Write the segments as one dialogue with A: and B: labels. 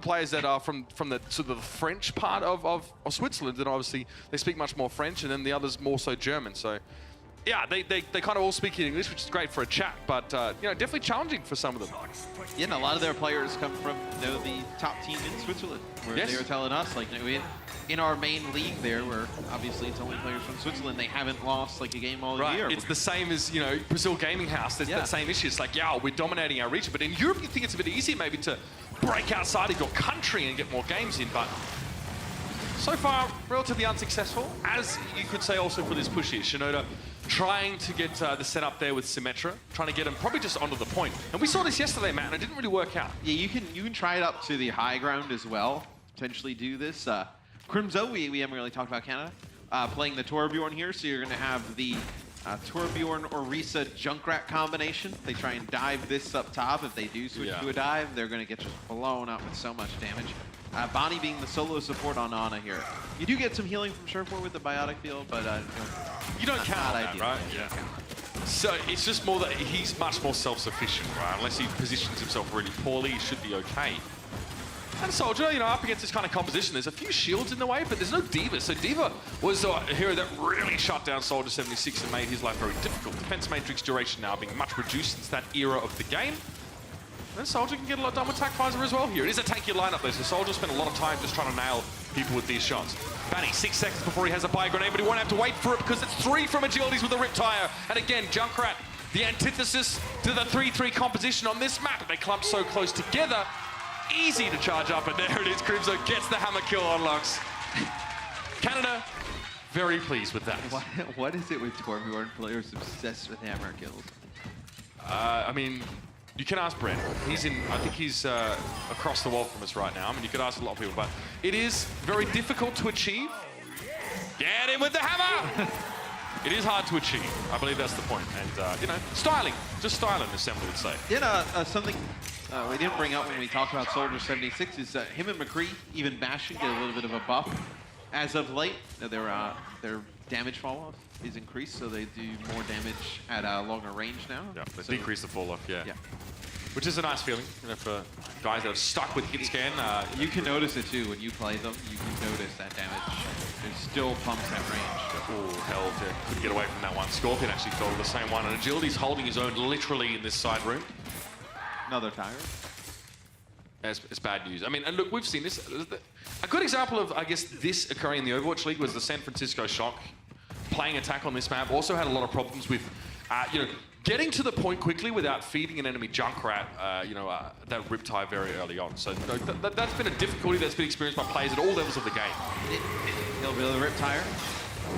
A: players that are from the sort of the French part of Switzerland, and obviously they speak much more French, and then the others more so German. So yeah, they kind of all speak in English, which is great for a chat, but you know, definitely challenging for some of them.
B: Yeah, and a lot of their players come from the top team in Switzerland, where they were telling us, like, in our main league there, where obviously it's only players from Switzerland, they haven't lost like a game all year.
A: It's the same as, you know, Brazil Gaming House. There's that same issue. It's like, yeah, we're dominating our region, but in Europe you think it's a bit easier maybe to break outside of your country and get more games in, but so far relatively unsuccessful, as you could say also for this push here. Shinoda trying to get the setup there with Symmetra, trying to get him probably just onto the point. And we saw this yesterday, Matt, and it didn't really work out.
B: Yeah, you can try it up to the high ground as well, potentially do this. Crimzo, we haven't really talked about Canada, playing the Torbjorn here, so you're going to have the Torbjorn Orisa Junkrat combination. They try and dive this up top. If they do switch to a dive, they're going to get just blown up with so much damage. Bonnie being the solo support on Ana here. You do get some healing from Sherfor with the Biotic Field, but
A: you don't count on that, right? Yeah. So it's just more that he's much more self-sufficient, right? Unless he positions himself really poorly, he should be okay. And Soldier, you know, up against this kind of composition, there's a few shields in the way, but there's no D.Va. So D.Va was a hero that really shut down Soldier 76 and made his life very difficult. Defense matrix duration now being much reduced since that era of the game. And Soldier can get a lot done with Attack Visor as well here. It is a tanky lineup though, so Soldier spent a lot of time just trying to nail people with these shots. Banny, 6 seconds before he has a buy grenade, but he won't have to wait for it because it's 3 from Agilities with a Riptire. And again, Junkrat, the antithesis to the 3-3 composition on this map. They clump so close together. Easy to charge up, and there it is. Crimzo gets the hammer kill on Lux. Canada, very pleased with that.
B: What is it with Torbjorn players obsessed with hammer kills?
A: I mean, you can ask Brent. He's in, I think he's across the wall from us right now. I mean, you could ask a lot of people, but it is very difficult to achieve. Get him with the hammer! It is hard to achieve. I believe that's the point. And, you know, styling. Just styling, as Sam would say.
B: Yeah, something we didn't bring up when we talked about Soldier 76 is him and McCree, even Bastion, get a little bit of a buff. As of late, their damage fall-off is increased, so they do more damage at a longer range now.
A: Yeah, they decrease the fall-off, yeah. Which is a nice feeling, you know, for guys that are stuck with hit scan.
B: You can notice it too when you play them. You can notice that damage. It still pumps that range.
A: Oh, hell, yeah. Couldn't get away from that one. Scorpion actually fell to the same one, and Agility's holding his own literally in this side room.
B: Another tire.
A: It's bad news. I mean, and look, we've seen this. A good example of, I guess, this occurring in the Overwatch League was the San Francisco Shock playing attack on this map. Also had a lot of problems with, you know, getting to the point quickly without feeding an enemy Junkrat, you know, that Riptide very early on. So you know, that's been a difficulty that's been experienced by players at all levels of the game.
B: A little bit of the Riptire.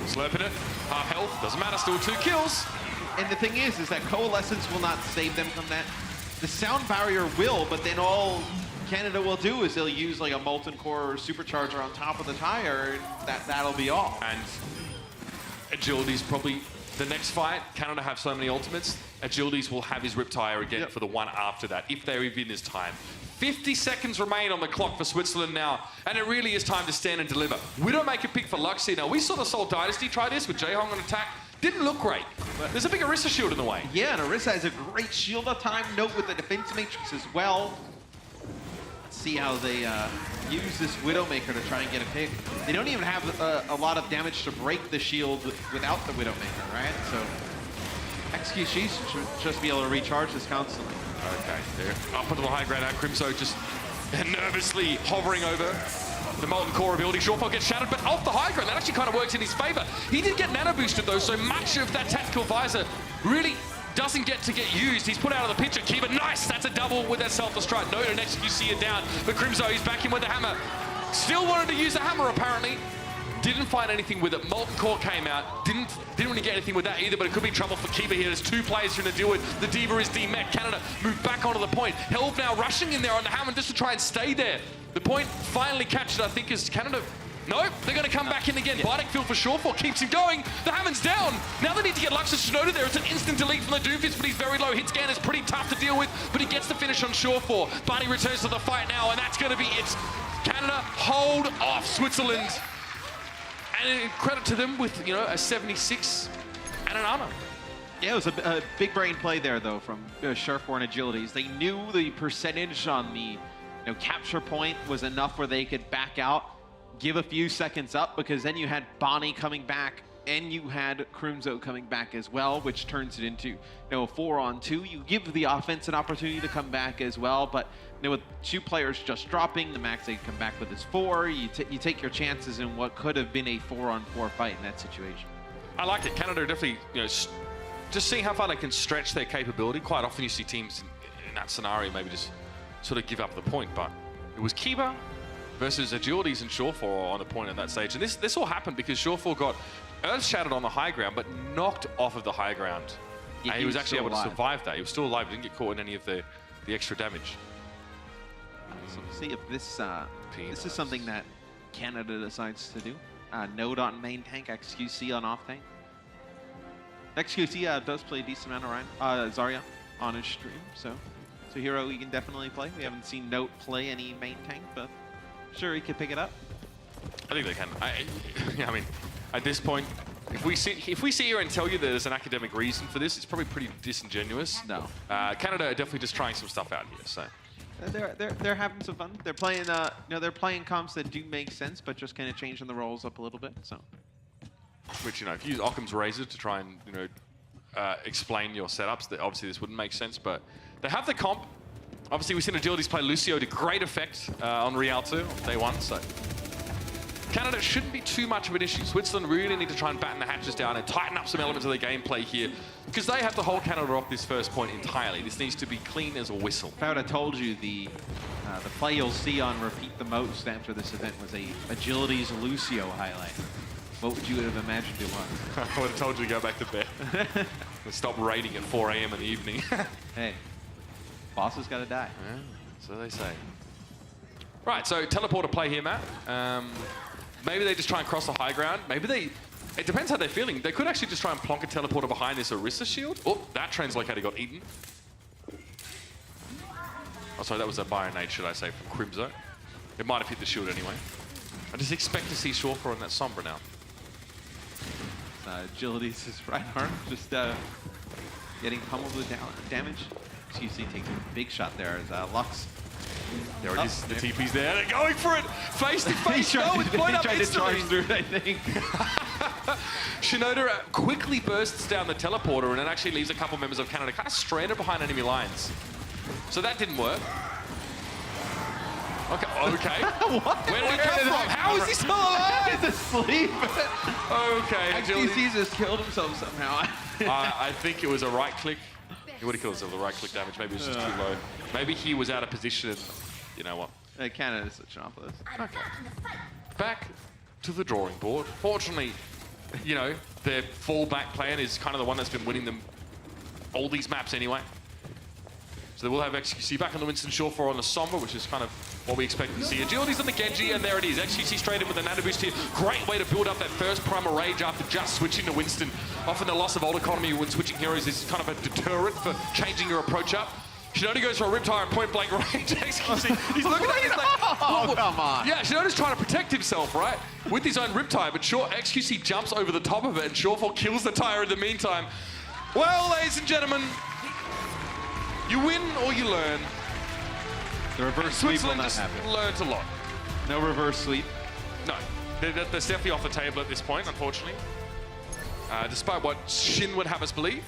A: Slurping it, half health, doesn't matter, still 2 kills.
B: And the thing is that Coalescence will not save them from that. The sound barrier will, but then all Canada will do is they'll use like a Molten Core supercharger on top of the tire, and that'll be all.
A: And Agility's probably the next fight. Canada have so many ultimates. Agilities will have his Riptire again for the one after that, if they're even this time. 50 seconds remain on the clock for Switzerland now, and it really is time to stand and deliver. We don't make a pick for Luxie. Now, we saw the Seoul Dynasty try this with Jaehong on attack. Didn't look great. There's a big Orisa shield in the way.
B: Yeah, and Orisa has a great shield up time. Note with the defense matrix as well. Let's see how they use this Widowmaker to try and get a pick. They don't even have a lot of damage to break the shield without the Widowmaker, right? So XQC should just be able to recharge this constantly.
A: Okay, they're up onto the high ground. Crimzo just nervously hovering over the Molten Core ability. Shortfall gets shattered, but off the high ground, that actually kind of works in his favor. He did get nano boosted though, so much of that tactical visor really doesn't get used. He's put out of the picture. Kiva, nice! That's a double with that self-destruct. No, and XQC it down. But Crimzo, he's back in with the hammer. Still wanted to use the hammer, apparently. Didn't find anything with it. Molten Core came out. Didn't really get anything with that either, but it could be trouble for Kiva here. There's 2 players here to deal with. The D.Va is D-Met. Canada move back onto the point. Helv now rushing in there on the hammer just to try and stay there. The point finally captured, I think, is Canada. No, they're going to come back in again. Biotic Field for Shortfall keeps him going. The hammer's down. Now they need to get Lux and Shinoda there. It's an instant delete from the Doomfist, but he's very low. Hit scan is pretty tough to deal with, but he gets the finish on Shortfall. Barney returns to the fight now, and that's going to be it. Canada hold off Switzerland. And credit to them with, you know, a 76 and an armor.
B: Yeah, it was a big brain play there, though, from Sherfor and Agilities. They knew the percentage on the capture point was enough where they could back out, give a few seconds up, because then you had Bonnie coming back and you had Crimzo coming back as well, which turns it into a 4-on-2. You give the offense an opportunity to come back as well, but with 2 players just dropping, the max they come back with is 4. You take your chances in what could have been a 4-on-4 fight in that situation.
A: I like it. Canada definitely, just seeing how far they can stretch their capability. Quite often you see teams in that scenario maybe just sort of give up the point, but it was Kiba versus Agilities and Shawfall on the point at that stage. And this all happened because Shawfall got earth-shattered on the high ground, but knocked off of the high ground.
B: Yeah,
A: and he was actually able to survive that. He was still alive, didn't get caught in any of the extra damage.
B: So we'll see if this is something that Canada decides to do. Node on main tank, XQC on off tank. XQC does play a decent amount of Zarya on his stream, so it's a hero he can definitely play. We haven't seen Note play any main tank, but sure he could pick it up.
A: I think they can. I mean, at this point, if we sit here and tell you there's an academic reason for this, it's probably pretty disingenuous.
B: No.
A: Canada are definitely just trying some stuff out here, so.
B: They're having some fun. They're playing they're playing comps that do make sense, but just kind of changing the roles up a little bit. So,
A: which if you use Occam's razor to try and explain your setups, that obviously this wouldn't make sense. But they have the comp. Obviously, we've seen Agilities play Lucio to great effect on Rialto on day 1. So Canada shouldn't be too much of an issue. Switzerland really need to try and batten the hatches down and tighten up some elements of their gameplay here, because they have to hold Canada off this first point entirely. This needs to be clean as a whistle.
B: If I would have told you the play you'll see on repeat the most after this event was a Agilities Lucio highlight, what would you have imagined it was?
A: I would have told you to go back to bed. Stop raiding at 4 a.m. in the evening.
B: Hey, boss has got to die.
A: Yeah, so they say. Right, so teleporter play here, Matt. Maybe they just try and cross the high ground. Maybe it depends how they're feeling. They could actually just try and plonk a teleporter behind this Orisa shield. Oh, that translocator got eaten. Oh, sorry, that was a Bionade, should I say, from Crimzo. It might have hit the shield anyway. I just expect to see Shawfall in that Sombra now.
B: Agilities is right arm, just getting pummeled with damage. QC takes a big shot there as Lux.
A: There it is, the TP's there, they're going for it! Face to face, no, it's point up instantly!
B: Through it, I think.
A: Shinoda quickly bursts down the teleporter and it actually leaves a couple members of Canada kind of stranded behind enemy lines. So that didn't work. Okay.
B: What?
A: Where did we come from? How is he still alive?
B: He's asleep.
A: Okay,
B: XQC just killed himself somehow.
A: I think it was a right click. He would have killed himself with a right click damage. Maybe it was just too low. Maybe he was out of position. You know what?
B: Canada's switching off of this.
A: Okay. Back to the drawing board. Fortunately, their fallback plan is kind of the one that's been winning them all these maps anyway. So they will have XQC back on the Winston Shawfall on the Sombra, which is kind of what we expect to see. Agilities on the Genji, and there it is. XQC straight in with the nano boost here. Great way to build up that first primal rage after just switching to Winston. Often the loss of ult economy when switching heroes is kind of a deterrent for changing your approach up. Shinoda goes for a Riptire and point-blank range. XQC, he's looking at it, he's like,
B: oh, come on.
A: Yeah, Shinoda's trying to protect himself, right? With his own Riptire, but XQC jumps over the top of it, and Shawfall kills the tire in the meantime. Well, ladies and gentlemen, you win or you learn.
B: The reverse sweep will
A: Switzerland
B: not
A: just
B: happen.
A: learned a lot.
B: No reverse sweep.
A: No, that's definitely off the table at this point, unfortunately. Despite what Shin would have us believe.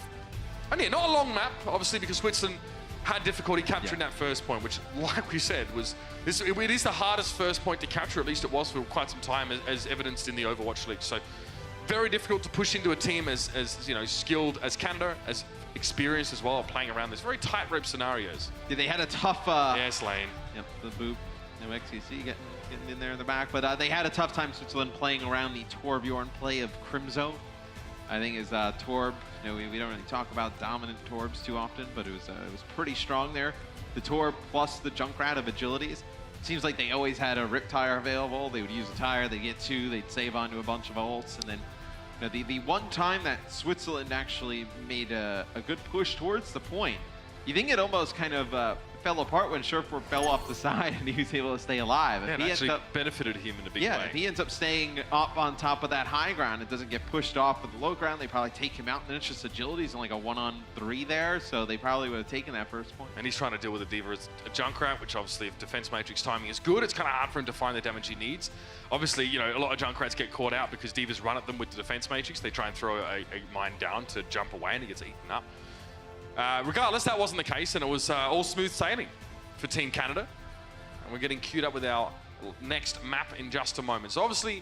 A: And yeah, not a long map, obviously, because Switzerland had difficulty capturing that first point, which, like we said, it is the hardest first point to capture. At least it was for quite some time, as evidenced in the Overwatch League. So very difficult to push into a team as skilled as Canada, as experienced as well, playing around this very tight rope scenarios.
B: Yeah, they had a tough.
A: Yes, lane.
B: Yep, the boop. No XCC getting in there in the back, but they had a tough time, Switzerland, playing around the Torbjorn play of Crimzo. I think is Torb. We don't really talk about dominant Torbs too often, but it was pretty strong there. The Torb plus the Junkrat of Agilities. It seems like they always had a Riptire available. They would use a tire, they'd get 2, they'd save onto a bunch of ults, and then the one time that Switzerland actually made a good push towards the point, you think it almost kind of fell apart when Surfboard fell off the side and he was able to stay alive.
A: Yeah,
B: If
A: it
B: he
A: actually
B: ends up,
A: benefited him in a big
B: yeah,
A: way.
B: if he ends up staying up on top of that high ground, it doesn't get pushed off with the low ground, they probably take him out, and then it's just agility. He's only like a 1-on-3 there, so they probably would have taken that first point.
A: And he's trying to deal with a Diva as a Junkrat, which obviously if defense matrix timing is good, it's kind of hard for him to find the damage he needs. Obviously, you know, a lot of Junkrats get caught out because Divas run at them with the defense matrix. They try and throw a mine down to jump away and he gets eaten up. Regardless, that wasn't the case, and it was all smooth sailing for Team Canada. And we're getting queued up with our next map in just a moment. So obviously,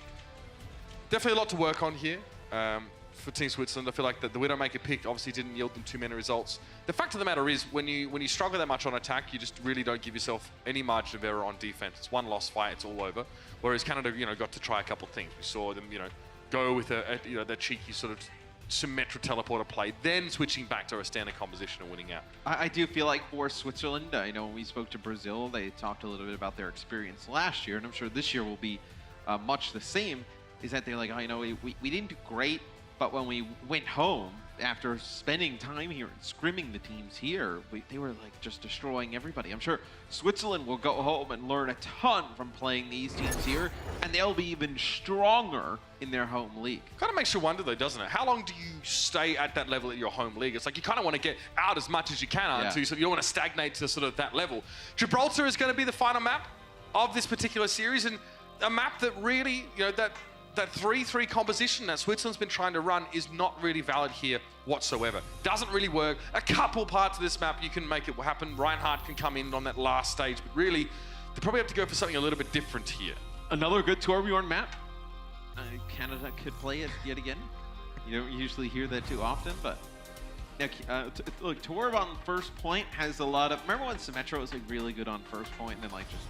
A: definitely a lot to work on here for Team Switzerland. I feel like the Widowmaker pick obviously didn't yield them too many results. The fact of the matter is, when you struggle that much on attack, you just really don't give yourself any margin of error on defense. It's one lost fight, it's all over. Whereas Canada, you know, got to try a couple of things. We saw them, you know, go with you know, that cheeky sort of Symmetra teleporter play, then switching back to a standard composition and winning out.
B: I do feel like for Switzerland, you know, when we spoke to Brazil, they talked a little bit about their experience last year, and I'm sure this year will be much the same, is that they're like, oh, you know, we didn't do great, but when we went home, after spending time here and scrimming the teams here, they were like just destroying everybody. I'm sure Switzerland will go home and learn a ton from playing these teams here, and they'll be even stronger in their home league.
A: Kind of makes you wonder though, doesn't it? How long do you stay at that level at your home league? It's like you kind of want to get out as much as you can until so you don't want to stagnate to sort of that level. Gibraltar is going to be the final map of this particular series, and a map that really, you know, that 3-3 composition that Switzerland's been trying to run is not really valid here whatsoever. Doesn't really work. A couple parts of this map you can make it happen. Reinhardt can come in on that last stage, but really, they probably have to go for something a little bit different here.
B: Another good Torbjorn map. Canada could play it yet again. You don't usually hear that too often, but yeah, look, Torb on first point has a lot of. Remember when Symmetra was like really good on first point and then like just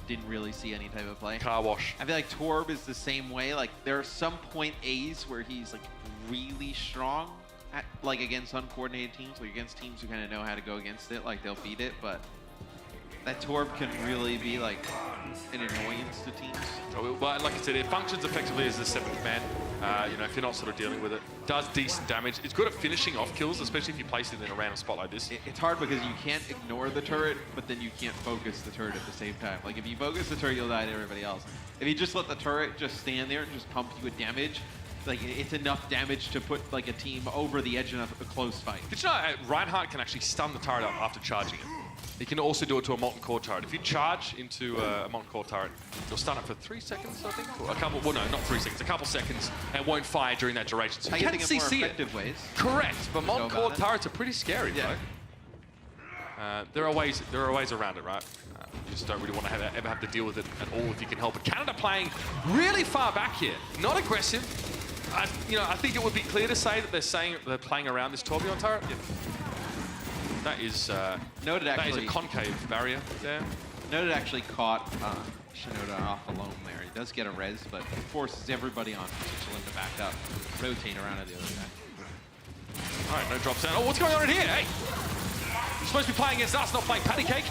B: didn't really see any type of play?
A: Car wash.
B: I feel like Torb is the same way. Like there are some point A's where he's like really strong at, like against uncoordinated teams, like against teams who kind of know how to go against it, like they'll beat it, but that Torb can really be like an annoyance to teams.
A: But like I said, it functions effectively as the 7th man. You know, if you're not sort of dealing with it. Does decent damage. It's good at finishing off kills, especially if you place it in a random spot like this.
B: It's hard because you can't ignore the turret, but then you can't focus the turret at the same time. Like if you focus the turret, you'll die to everybody else. If you just let the turret just stand there and just pump you with damage, like it's enough damage to put like a team over the edge in a close fight.
A: Did you know Reinhardt can actually stun the turret up after charging it? He can also do it to a Molten Core turret. If you charge into a Molten Core turret, you'll stun it for 3 seconds, I think? Or a couple, well no, not 3 seconds, a couple seconds, and won't fire during that duration. So you can
B: think of
A: see
B: more
A: it.
B: effective ways.
A: Correct, but Molten Core turrets are pretty scary,
B: yeah.
A: bro. There are ways around it, right? You just don't really want to ever have to deal with it at all if you can help it. Canada playing really far back here, not aggressive. I think it would be clear to say that they're playing around this Tourbillon turret. Yeah. That is
B: Noted
A: that
B: actually,
A: is a concave barrier there.
B: Noted actually caught Shinoda off alone there. He does get a res, but forces everybody on Switzerland to back up, rotate around at the other side.
A: All right, no drops down. Oh, what's going on in here? Hey, you're supposed to be playing against us, not playing patty cake.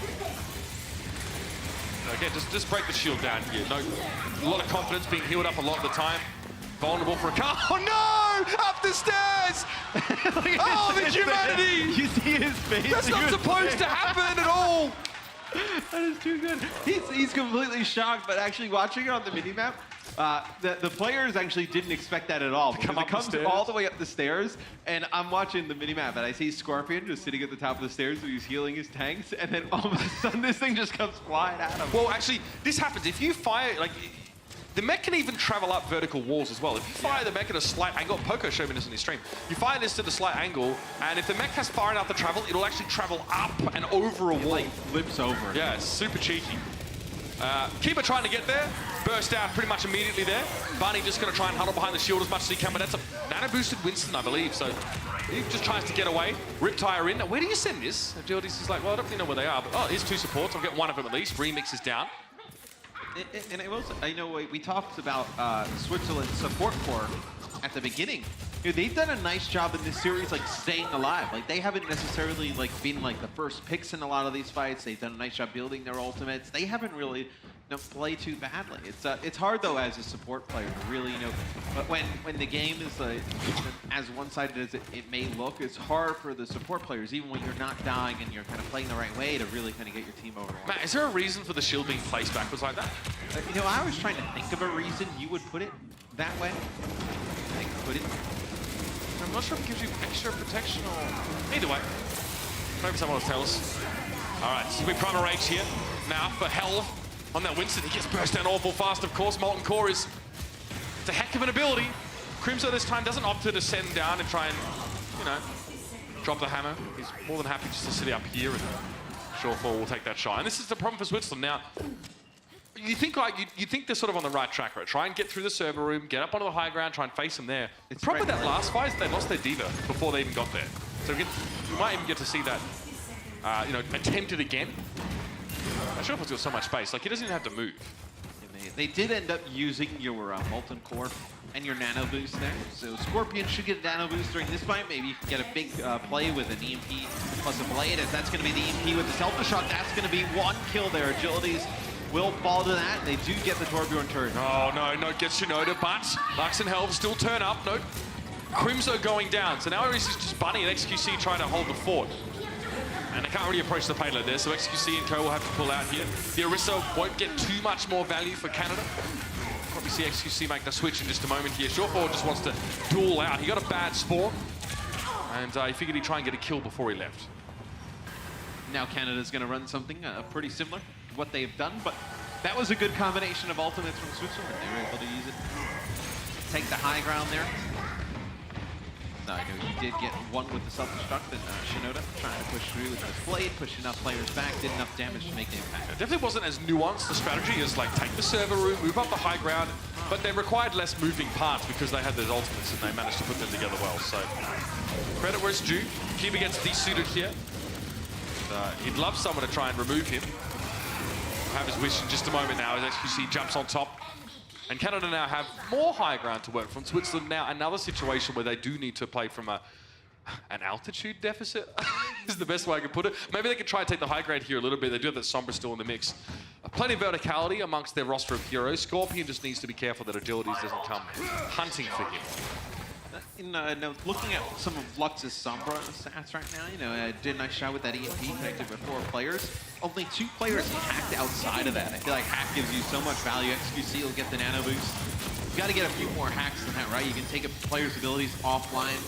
A: Again, just break the shield down here. No, a lot of confidence, being healed up a lot of the time. Vulnerable for a car. Oh no! Up the stairs! Oh, the humanity!
B: You see his face?
A: That's not supposed to happen at all!
B: That is too good. He's completely shocked, but actually watching it on the minimap, the players actually didn't expect that at all. Because it comes all the way up the stairs, and I'm watching the minimap, and I see Scorpion just sitting at the top of the stairs, so he's healing his tanks, and then all of a sudden this thing just comes flying at him.
A: Well, actually, this happens. If you fire, like, the mech can even travel up vertical walls as well. If you fire the mech at a slight angle, Poco showed me this in his stream, you fire this at a slight angle, and if the mech has far enough to travel, it'll actually travel up and over a wall.
B: Like, flips over.
A: Yeah, it's super cheeky. Keeper trying to get there, burst out pretty much immediately there. Barney just going to try and huddle behind the shield as much as he can, but that's a nano-boosted Winston, I believe, so he just tries to get away. Riptire in. Now, where do you send this? Agility's is like, well, I don't really know where they are, but oh, here's 2 supports. I'll get one of them at least. Remix is down.
B: And I will say, I know we talked about Switzerland's support core at the beginning. You know, they've done a nice job in this series, like staying alive. Like they haven't necessarily like been like the first picks in a lot of these fights. They've done a nice job building their ultimates. They haven't really play too badly. It's hard though as a support player to really, but when the game is as one-sided as it may look, it's hard for the support players, even when you're not dying and you're kind of playing the right way, to really kind of get your team over.
A: Matt, is there a reason for the shield being placed backwards like that?
B: I was trying to think of a reason you would put it that way.
A: I'm not sure if it gives you extra protection or... Either way. Maybe someone will tell us. All right, so we Primal Rage here. Now for Hell on that Winston. He gets burst down awful fast, of course. Molten Core is... It's a heck of an ability. Crimzo this time doesn't opt to descend down and try and, drop the hammer. He's more than happy just to sit up here, and Shorefall will take that shot. And this is the problem for Switzerland. Now, you think they're sort of on the right track, right? Try and get through the server room, get up onto the high ground, try and face them there. The problem with that last fight is they lost their diva before they even got there. So you might even get to see that, attempted again. Shorefall's got so much space, like he doesn't even have to move.
B: They did end up using your Molten Core and your Nano Boost there. So Scorpion should get a Nano Boost during this fight. Maybe you can get a big play with an EMP plus a Blade, as that's going to be the EMP with the Self-Destruct. That's going to be one kill there. Agilities will fall to that. They do get the Torbjorn turret.
A: Oh, no, gets Shinoda, but Lux and Helve still turn up. No, Crimzo going down. So now he's just Bunny and XQC trying to hold the fort. And they can't really approach the payload there, so XQC and Co will have to pull out here. The Orisa won't get too much more value for Canada. Probably see XQC make the switch in just a moment here. Shorefall just wants to duel out. He got a bad spawn, and he figured he'd try and get a kill before he left.
B: Now Canada's going to run something pretty similar to what they've done, but that was a good combination of ultimates from Switzerland. They were able to use it. Take the high ground there. No, he did get one with the Self-Destruct, and Shinoda trying to push through with his Blade, push enough players back, did enough damage to make the impact.
A: It definitely wasn't as nuanced a strategy as take the server room, move up the high ground, but they required less moving parts because they had those ultimates and they managed to put them together well. So credit where it's due. Kiba gets desuited here. He'd love someone to try and remove him. We'll have his wish in just a moment now as XQC jumps on top. And Canada now have more high ground to work from. Switzerland now another situation where they do need to play from an altitude deficit, is the best way I can put it. Maybe they could try and take the high ground here a little bit. They do have that Sombra still in the mix. Plenty of verticality amongst their roster of heroes. Scorpion just needs to be careful that Agilities doesn't come hunting for him.
B: Looking at some of Lux's Sombra stats right now, did a nice shot with that EMP, connected with 4 players. Only 2 players hacked outside of that. I feel like hack gives you so much value. XQC will get the Nano Boost. You got to get a few more hacks than that, right? You can take a player's abilities offline.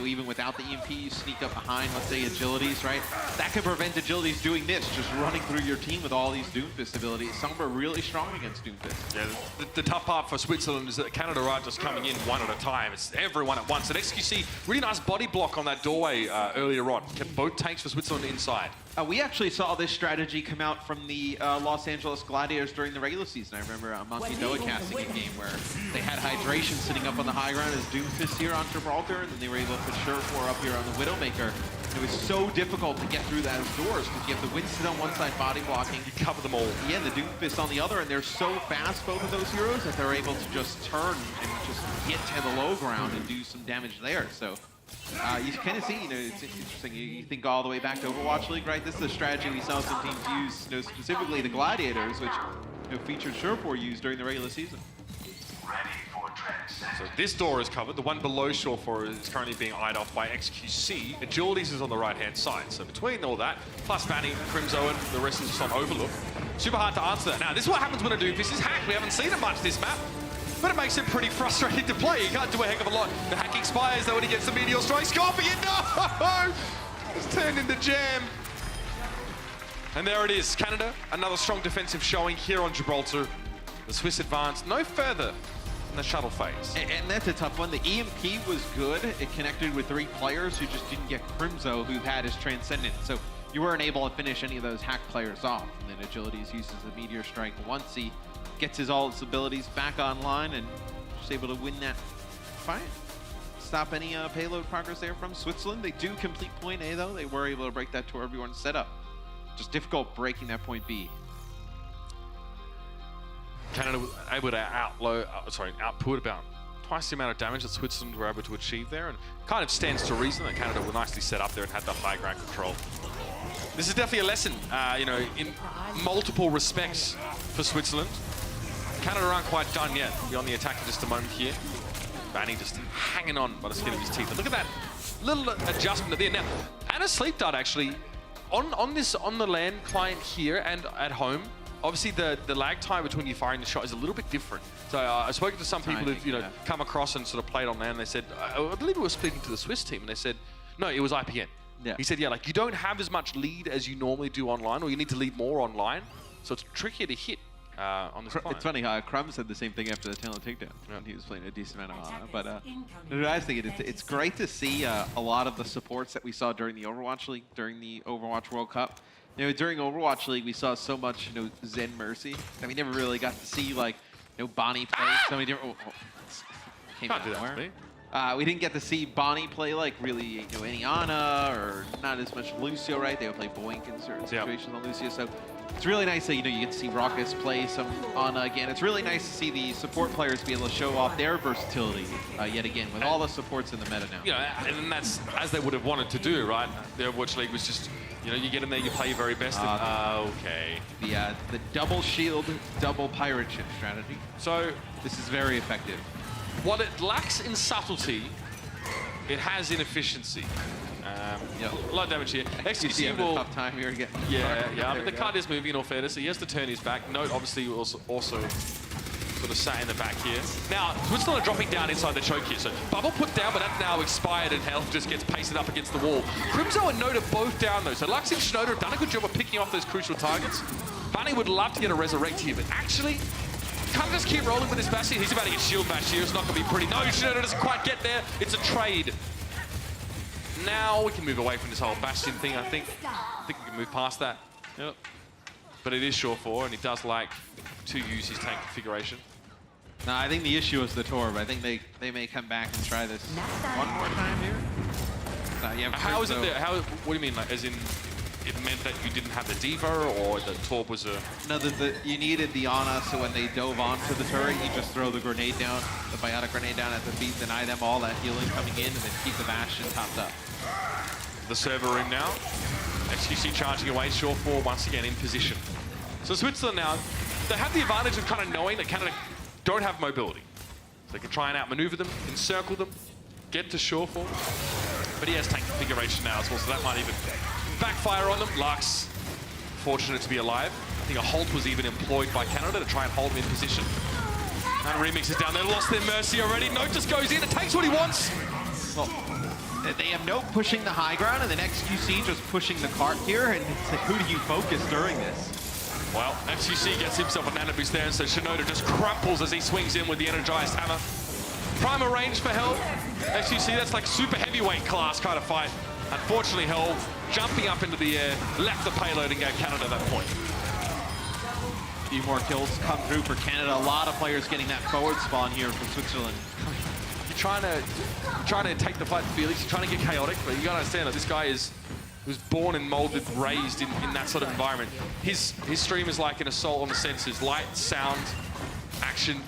B: Even without the EMP, you sneak up behind, let's say Agilities, right? That can prevent Agilities doing this, just running through your team with all these Doomfist abilities. Sombra really strong against Doomfist.
A: Yeah, the tough part for Switzerland is that Canada are just coming in one at a time. It's everyone at once. And XQC, really nice body block on that doorway earlier on. Kept both tanks for Switzerland inside.
B: We actually saw this strategy come out from the Los Angeles Gladiators during the regular season. I remember Monkey Noah casting a game where they had Hydration sitting up on the high ground as Doomfist here on Gibraltar, and then they were able to put Surefour up here on the Widowmaker. It was so difficult to get through those doors because you have the Winston on one side body blocking.
A: You cover them all.
B: Yeah, the Doomfist on the other, and they're so fast, both of those heroes, that they're able to just turn and just get to the low ground and do some damage there. So you kind of see, it's interesting. You think all the way back to Overwatch League, right? This is a strategy we saw some teams use, specifically the Gladiators, which featured Surefour use during the regular season.
A: So this door is covered. The one below Shorefall is currently being eyed off by XQC. Agilities is on the right-hand side. So between all that, plus Vanny, Crimzo, and the rest is just on Overlook. Super hard to answer that. Now, this is what happens when a Doomfist is hacked. We haven't seen it much this map, but it makes it pretty frustrating to play. You can't do a heck of a lot. The hack expires, though, when he gets the Meteor Strike. Scorpion, no! It's turned into jam. And there it is. Canada, another strong defensive showing here on Gibraltar. The Swiss advance no further in the shuttle phase.
B: And that's a tough one. The EMP was good. It connected with 3 players who just didn't get Crimzo, who had his Transcendent. So you weren't able to finish any of those hack players off. And then Agilities uses the Meteor Strike once he gets all his abilities back online and just able to win that fight. Stop any payload progress there from Switzerland. They do complete point A, though. They were able to break that Torbjorn setup. Just difficult breaking that point B.
A: Canada was able to output about twice the amount of damage that Switzerland were able to achieve there, and kind of stands to reason that Canada were nicely set up there and had the high ground control. This is definitely a lesson, in multiple respects. for Switzerland. Canada aren't quite done yet. Be on the attack in just a moment here. Banny just hanging on by the skin of his teeth. But look at that little adjustment at the end. Now, and a sleep dart actually on the LAN client here and at home. Obviously, the lag time between you firing the shot is a little bit different. So I've spoken to some people who've come across and sort of played on LAN. And they said, I believe we were speaking to the Swiss team, and they said, no, it was IPN.
B: Yeah.
A: He said, yeah, like you don't have as much lead as you normally do online, or you need to lead more online. So it's trickier to hit on this client.
B: It's funny how Crum said the same thing after the talent takedown. Yeah. He was playing a decent amount of Ana. But I think it's great to see a lot of the supports that we saw during the Overwatch League, during the Overwatch World Cup. During Overwatch League, we saw so much, Zen Mercy that we never really got to see, like, Bonnie play so many different. Came out of nowhere. We didn't get to see Bonnie play like really, any Ana or not as much Lucio, right? They would play Boink in certain situations on Lucio. So it's really nice that you get to see Raucus play some Ana again. It's really nice to see the support players be able to show off their versatility yet again with all the supports in the meta now.
A: And that's as they would have wanted to do, right? The Overwatch League was just, you get in there, you play your very best. Okay.
B: The double shield, double pirate ship strategy.
A: So
B: this is very effective.
A: What it lacks in subtlety, it has in efficiency. A lot of damage here. XQC will...
B: tough time here again.
A: Yeah. I mean, the card is moving in all fairness, so he has to turn his back. Note, obviously, also sort of sat in the back here. Now, Switzerland are dropping down inside the choke here. So bubble put down, but that's now expired, and health just gets pasted up against the wall. Crimzo and Note are both down, though. So Lux and Schnoder have done a good job of picking off those crucial targets. Bunny would love to get a resurrect here, but actually... can't just keep rolling with this Bastion. He's about to get shield bash here. It's not going to be pretty. No, Schnoder doesn't quite get there. It's a trade. Now we can move away from this whole Bastion thing, I think. I think we can move past that. Yep. But it is Shore 4, and he does like to use his tank configuration.
B: No, I think the issue is the Torb. I think they may come back and try this one more time here.
A: How is it there? What do you mean? Like, as in, it meant that you didn't have the Diva, or the Torb was a...
B: No, you needed the Ana, so when they dove onto the turret, you just throw the grenade down, the biotic grenade down at the feet, deny them all that healing coming in, and then keep the Bastion topped up.
A: The server room now. XQC charging away, Shore 4 once again in position. So Switzerland now, they have the advantage of kind of knowing that Canada don't have mobility. So they can try and outmaneuver them, encircle them, get to Shore 4. But he has tank configuration now as well, so that might even backfire on them. Lux, fortunate to be alive. I think a halt was even employed by Canada to try and hold him in position. And Remix is down there, lost their mercy already. Note just goes in, it takes what he wants.
B: Well, they have Note pushing the high ground, and then XQC just pushing the cart here, and it's like, who do you focus during this?
A: Well, XQC gets himself a nano boost there, and so Shinoda just crumples as he swings in with the energized hammer. Primer range for Hell. XQC, that's like super heavyweight class kind of fight. Unfortunately, Hell jumping up into the air, left the payload and gave Canada that point.
B: A few more kills come through for Canada. A lot of players getting that forward spawn here from Switzerland.
A: You're trying to take the fight to Felix, you're trying to get chaotic, but you gotta understand that this guy was born and molded, raised in that sort of environment. His stream is like an assault on the senses. Light, sound, action.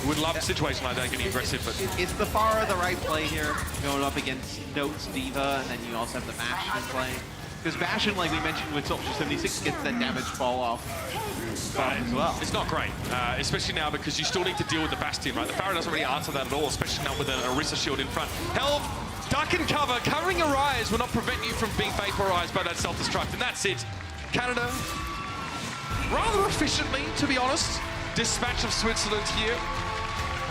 A: Would love a situation like that, getting aggressive, but...
B: It's the far of the right play here, going up against Note's Diva, and then you also have the Bastion play. Because Bastion, like we mentioned with Soldier 76, gets that damage fall off as well.
A: It's not great, especially now because you still need to deal with the Bastion, right? The Pharah doesn't really answer that at all, especially now with an Orisa shield in front. Helv, duck and cover, covering your eyes will not prevent you from being vaporized by that self-destruct, and that's it. Canada, rather efficiently, to be honest, dispatch of Switzerland here.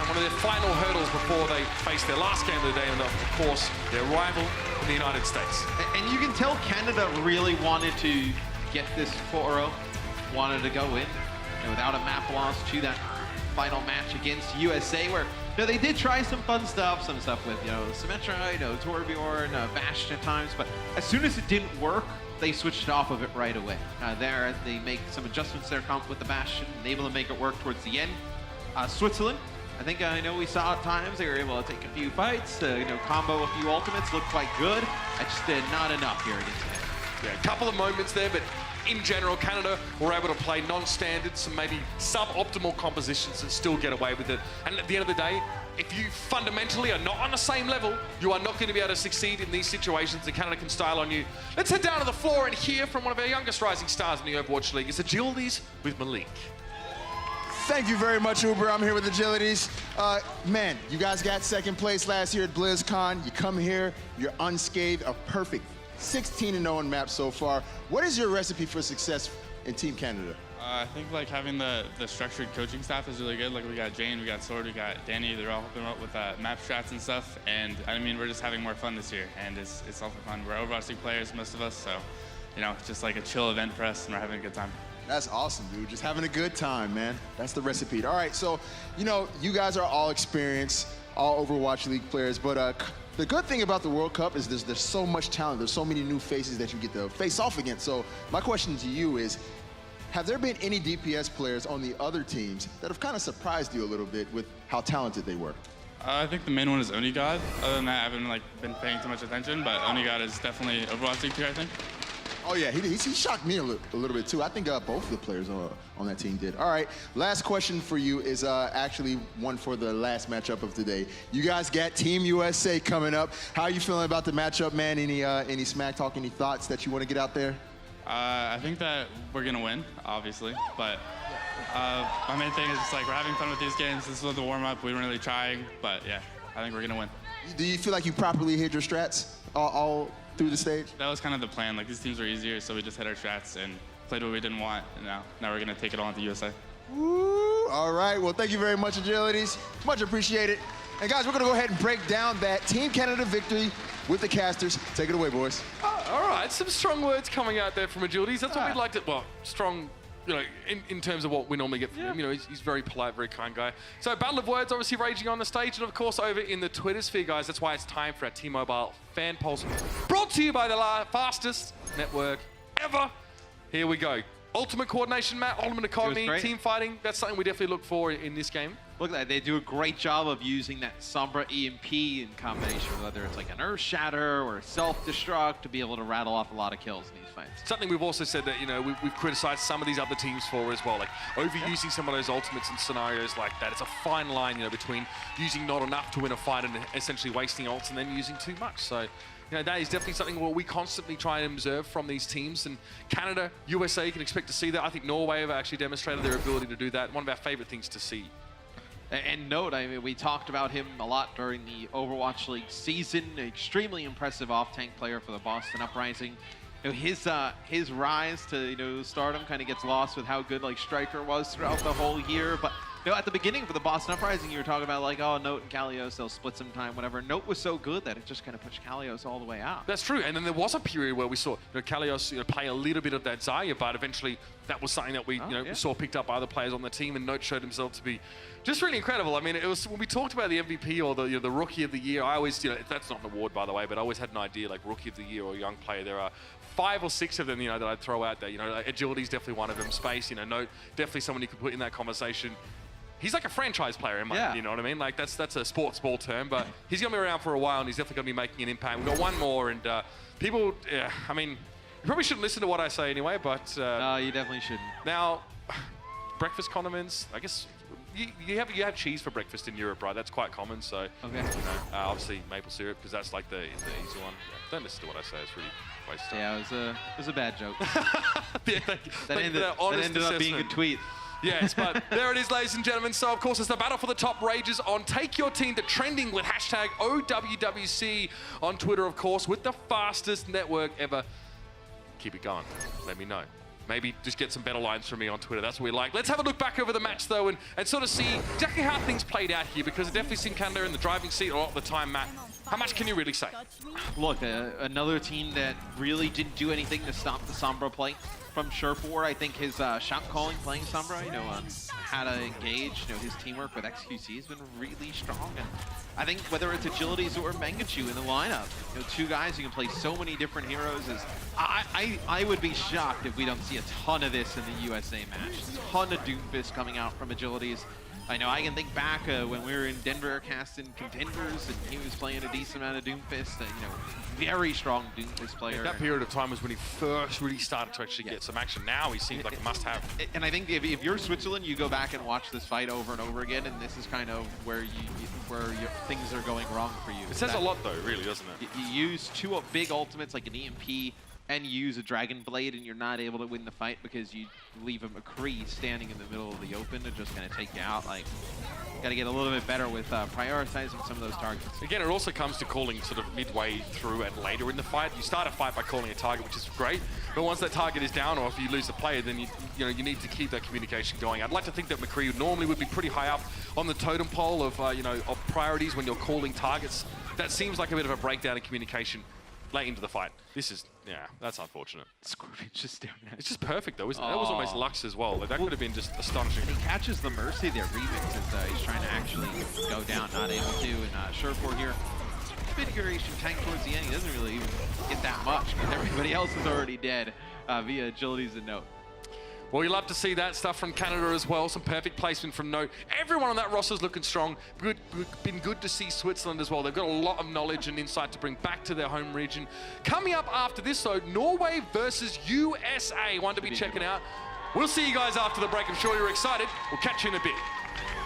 A: One of their final hurdles before they face their last game of the day, and of course, their rival in the United States.
B: And you can tell Canada really wanted to get this 4-0, wanted to go in, and without a map loss to that final match against USA, where they did try some fun stuff, some stuff with Symmetra, Torbjorn, Bastion at times, but as soon as it didn't work, they switched off of it right away. There, they make some adjustments there with the Bastion, and able to make it work towards the end. Switzerland, I know we saw at times they were able to take a few fights, combo a few ultimates, looked quite good. Just not enough here against him.
A: Yeah, a couple of moments there, but in general, Canada were able to play non-standard, some maybe sub-optimal compositions and still get away with it. And at the end of the day, if you fundamentally are not on the same level, you are not going to be able to succeed in these situations, and Canada can style on you. Let's head down to the floor and hear from one of our youngest rising stars in the Overwatch League. It's Agilities with Malik.
C: Thank you very much, Uber. I'm here with Agilities. Man, you guys got second place last year at BlizzCon. You come here, you're unscathed, a perfect 16-0 in maps so far. What is your recipe for success in Team Canada?
D: I think like having the structured coaching staff is really good. Like we got Jane, we got Sword, we got Danny. They're all helping out with map strats and stuff. And I mean, we're just having more fun this year, and it's also fun. We're Overwatch League players, most of us, so you know, it's just like a chill event for us, and we're having a good time.
C: That's awesome, dude. Just having a good time, man. That's the recipe. All right, so, you know, you guys are all experienced, all Overwatch League players, but the good thing about the World Cup is there's so much talent. There's so many new faces that you get to face off against. So my question to you is, have there been any DPS players on the other teams that have kind of surprised you a little bit with how talented they were?
D: I think the main one is Onigod. Other than that, I haven't like been paying too much attention, but Onigod is definitely Overwatch League tier, I think.
C: Oh yeah, he shocked me a little bit too. I think both of the players on that team did. All right, last question for you is actually one for the last matchup of today. You guys got Team USA coming up. How are you feeling about the matchup, man? Any smack talk, any thoughts that you want to get out there?
D: I think that we're gonna win, obviously, but my main thing is just like we're having fun with these games. This was the warm-up. We weren't really trying, but yeah, I think we're gonna win.
C: Do you feel like you properly hit your strats all through the stage?
D: That was kind of the plan. Like these teams were easier, so we just hit our strats and played what we didn't want, and now we're gonna take it on to USA.
C: Woo! All right, well, thank you very much, Agilities. Much appreciated. And guys, we're gonna go ahead and break down that Team Canada victory with the casters. Take it away, boys.
A: All right, some strong words coming out there from Agilities. That's what we'd like to, well, strong, you know, in terms of what we normally get from him. You know, he's very polite, very kind guy. So Battle of Words obviously raging on the stage, and of course over in the Twitter sphere, guys. That's why it's time for our T-Mobile Fan Pulse, brought to you by the fastest network ever. Here we go. Ultimate coordination, Matt, ultimate economy, team fighting. That's something we definitely look for in this game.
B: Look at that. They do a great job of using that Sombra EMP in combination with whether it's like an Earth Shatter or a Self-Destruct to be able to rattle off a lot of kills in these fights.
A: Something we've also said that, you know, we've criticized some of these other teams for as well, like overusing some of those ultimates in scenarios like that. It's a fine line, you know, between using not enough to win a fight and essentially wasting ults and then using too much. So, you know, that is definitely something where we constantly try and observe from these teams. And Canada, USA, you can expect to see that. I think Norway have actually demonstrated their ability to do that. One of our favorite things to see.
B: And note, I mean, we talked about him a lot during the Overwatch League season. Extremely impressive off-tank player for the Boston Uprising. You know, his rise to, you know, stardom kind of gets lost with how good like Striker was throughout the whole year. But you know, at the beginning for the Boston Uprising, you were talking about like, oh, Note and Kalios, they'll split some time, whatever. Note was so good that it just kind of pushed Kalios all the way out.
A: That's true. And then there was a period where we saw, you know, Kalios, you know, play a little bit of that Zarya, but eventually that was something that we, saw picked up by other players on the team, and Note showed himself to be just really incredible. I mean, it was when we talked about the MVP or the Rookie of the Year. I always, you know, that's not an award by the way, but I always had an idea like Rookie of the Year or Young Player. There are 5 or 6 of them, you know, that I'd throw out there. You know, like Agility's definitely one of them. Space, you know, Note, definitely someone you could put in that conversation. He's like a franchise player in my opinion, you know what I mean? Like that's a sports ball term, but he's gonna be around for a while and he's definitely gonna be making an impact. We've got one more, and people, I mean, you probably shouldn't listen to what I say anyway, but
B: no, you definitely shouldn't.
A: Now, breakfast condiments, I guess. You have cheese for breakfast in Europe, right? That's quite common. So, you know, obviously maple syrup because that's like the easy one. Yeah, don't listen to what I say; it's really waste of time.
B: Yeah, it was a bad joke.
A: that
B: ended up being a tweet.
A: Yes, but there it is, ladies and gentlemen. So, of course, as the battle for the top rages on Take Your Team to trending with hashtag OWWC on Twitter, of course, with the fastest network ever. Keep it going. Let me know. Maybe just get some better lines from me on Twitter. That's what we like. Let's have a look back over the match, though, and sort of see exactly how things played out here, because I've definitely seen Canada in the driving seat a lot of the time, Matt. How much can you really say?
B: Look, another team that really didn't do anything to stop the Sombra play from Sherfor. I think his shot calling playing Sombra, you know, how to engage, you know, his teamwork with XQC has been really strong. And I think whether it's Agilities or Mangachu in the lineup, you know, 2 guys who can play so many different heroes, is I would be shocked if we don't see a ton of this in the USA match. A ton of Doomfist coming out from Agilities. I know I can think back when we were in Denver casting Contenders, and he was playing a decent amount of Doomfist. Very strong Doomfist player.
A: That period of time was when he first really started to actually get some action. Now he seems like a must-have.
B: And I think if you're Switzerland, you go back and watch this fight over and over again, and this is kind of where things are going wrong for you.
A: It says a lot, though, really, doesn't it?
B: You use two big ultimates like an EMP and you use a Dragon Blade, and you're not able to win the fight because you leave a McCree standing in the middle of the open to just kind of take you out. Like, got to get a little bit better with prioritizing some of those targets.
A: Again, it also comes to calling sort of midway through and later in the fight. You start a fight by calling a target, which is great, but once that target is down or if you lose the player, then you need to keep that communication going. I'd like to think that McCree normally would be pretty high up on the totem pole of of priorities when you're calling targets. That seems like a bit of a breakdown in communication late into the fight. This is, that's unfortunate.
B: Scorpion's just down there.
A: It's just perfect, though, isn't it? That was almost Lux as well. Like, that could have been just astonishing.
B: He catches the Mercy there, Remix, as he's trying to actually go down, not able to. And Surefour here, configuration tank towards the end. He doesn't really even get that much because everybody else is already dead via Agility's a note.
A: Well, you love to see that stuff from Canada as well. Some perfect placement from Note. Everyone on that roster's looking strong. Been good to see Switzerland as well. They've got a lot of knowledge and insight to bring back to their home region. Coming up after this, though, Norway versus USA. One to be checking out. We'll see you guys after the break. I'm sure you're excited. We'll catch you in a bit.